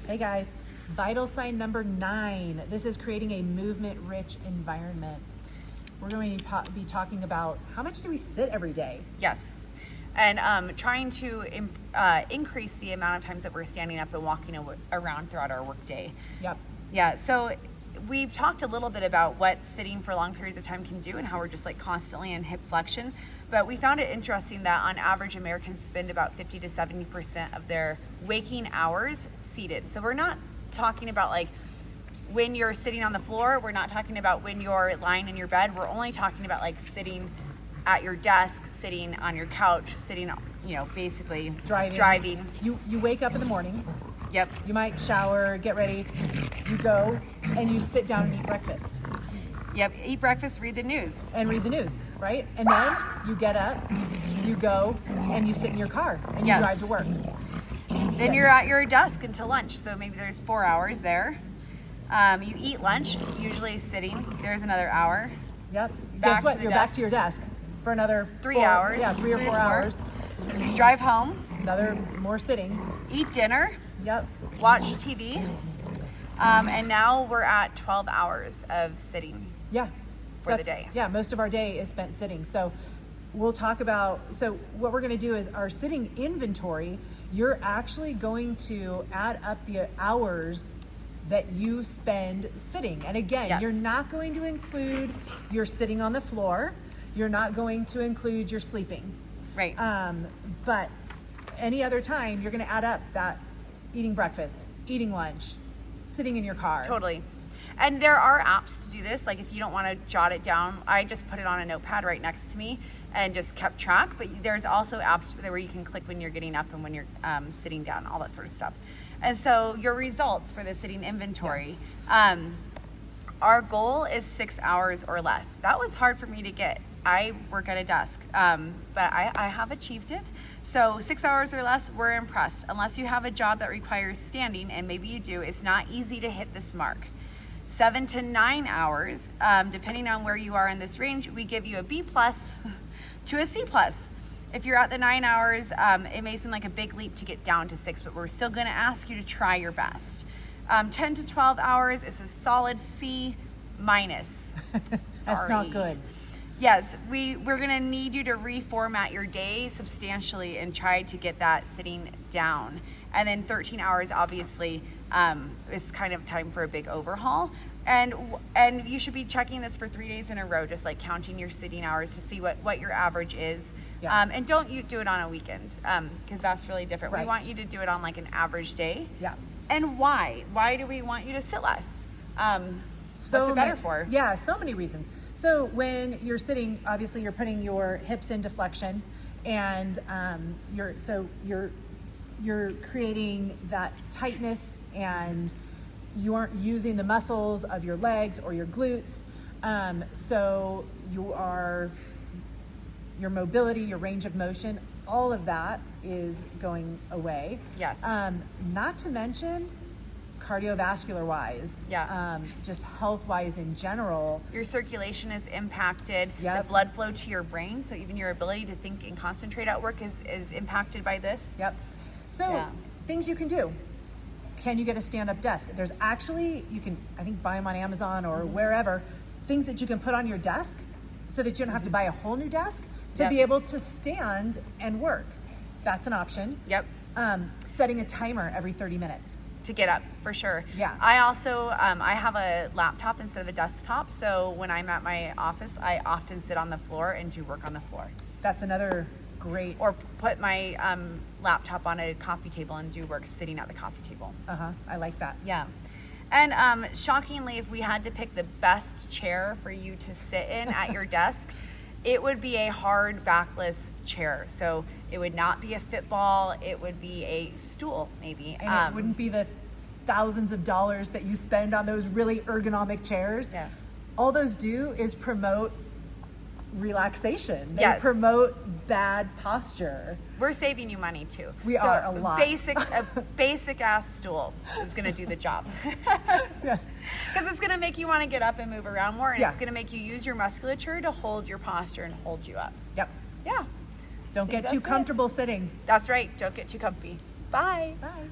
Hey guys, vital sign number 9. This is creating a movement-rich environment. We're going to be talking about how much do we sit every day? Yes. And trying to increase the amount of times that we're standing up and walking around throughout our workday. Yep. Yeah, so we've talked a little bit about what sitting for long periods of time can do and how we're just like constantly in hip flexion. But we found it interesting that on average, Americans spend about 50 to 70% of their waking hours seated. So we're not talking about like when you're sitting on the floor. We're not talking about when you're lying in your bed. We're only talking about like sitting at your desk, sitting on your couch, sitting, basically driving. You wake up in the morning. Yep. You might shower, get ready. You go and you sit down and eat breakfast. Yep. Eat breakfast, read the news. And read the news, right? And then you get up, you go, and you sit in your car and you drive to work. Then you're at your desk until lunch. So maybe there's 4 hours there. You eat lunch, usually sitting. There's another hour. Yep. Guess what? You're back to your desk for another 3 hours. Yeah, 3 or 4 hours. Drive home. Another more sitting. Eat dinner. Yep. Watch TV. And now we're at 12 hours of sitting. Yeah. For the day. Yeah, most of our day is spent sitting. So we'll talk about, what we're going to do is our sitting inventory. You're actually going to add up the hours that you spend sitting. And again, You're not going to include your sitting on the floor. You're not going to include your sleeping. Right. But any other time, you're going to add up that eating breakfast, eating lunch, sitting in your car. Totally. And there are apps to do this. Like if you don't want to jot it down, I just put it on a notepad right next to me and just kept track. But there's also apps where you can click when you're getting up and when you're sitting down, all that sort of stuff. And so your results for the sitting inventory, our goal is 6 hours or less. That was hard for me to get. I work at a desk, but I have achieved it. So 6 hours or less, we're impressed. Unless you have a job that requires standing, and maybe you do, it's not easy to hit this mark. 7 to 9 hours, depending on where you are in this range, we give you a B+ to a C+. If you're at the 9 hours, it may seem like a big leap to get down to 6, but we're still going to ask you to try your best. 10 to 12 hours is a solid C-. That's not good. Yes, we're going to need you to reformat your day substantially and try to get that sitting down. And then 13 hours, obviously, is kind of time for a big overhaul. And you should be checking this for 3 days in a row, just like counting your sitting hours to see what your average is. Yeah. And don't you do it on a weekend, because that's really different. Right. We want you to do it on like an average day. Yeah. And why? Why do we want you to sit less? What's it better for? Yeah, so many reasons. So when you're sitting, obviously you're putting your hips into flexion, and you're creating that tightness, and you aren't using the muscles of your legs or your glutes. So your mobility, your range of motion, all of that is going away. Yes. Not to mention cardiovascular wise, just health wise in general. Your circulation is impacted. Yep. The blood flow to your brain, so even your ability to think and concentrate at work is impacted by this. Yep. So things you can do. Can you get a stand-up desk? There's actually, you can, I think, buy them on Amazon or wherever, things that you can put on your desk so that you don't have to buy a whole new desk to be able to stand and work. That's an option. Yep. Setting a timer every 30 minutes. To get up, for sure. Yeah. I also, I have a laptop instead of a desktop, so when I'm at my office, I often sit on the floor and do work on the floor. That's another great... Or put my laptop on a coffee table and do work sitting at the coffee table. I like that. Yeah. And shockingly, if we had to pick the best chair for you to sit in at your desk, it would be a hard backless chair. So it would not be a Fitball, it would be a stool maybe. And it wouldn't be the thousands of dollars that you spend on those really ergonomic chairs. Yeah. All those do is promote relaxation. They Yes. promote bad posture. We're saving you money too. We are a lot. A basic ass stool is going to do the job. Yes. Because it's going to make you want to get up and move around more, and Yeah. it's going to make you use your musculature to hold your posture and hold you up. Yep. Yeah. Don't get too that's it. comfortable sitting. That's right. Don't get too comfy. Bye. Bye.